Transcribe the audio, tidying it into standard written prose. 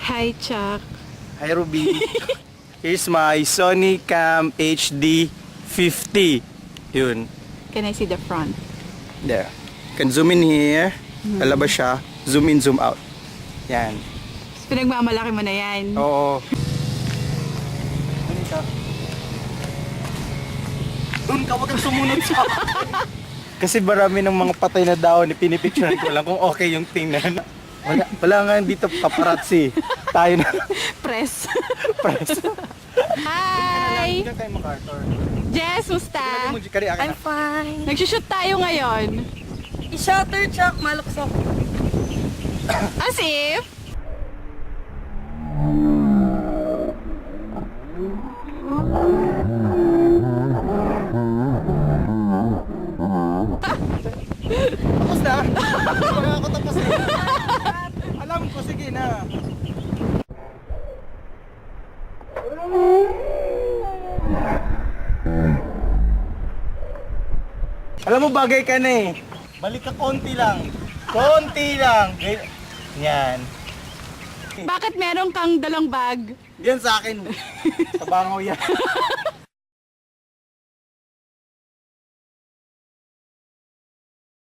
Hi, Chuck. Hi Ruby. Here's my Sony Cam HD 50. Yun. Can I see the front? There. Can zoom in here. Lalabas siya. Zoom in, zoom out. Yan. Pinagmamalaki mo na yan. Oo. Doon ka, wag kang sumunod sa Kasi marami ng mga patay na daon, pinipicturean ko lang kung okay yung tingnan. Wala nga dito paparazzi. Tayo na. Press. Press. Hi! Diyan tayo MacArthur. Jess, musta? I'm fine. Nagsushoot tayo ngayon. I-shutter, Chuck. Maluksak. As if... Tapos na? Wala ako tapos na. Alam ko, sige na. Alam mo, bagay ka na eh. Balik ka konti lang. Konti lang. Yan. Bakit meron kang dalang bag? Yan sa akin. Sa bangaw yan.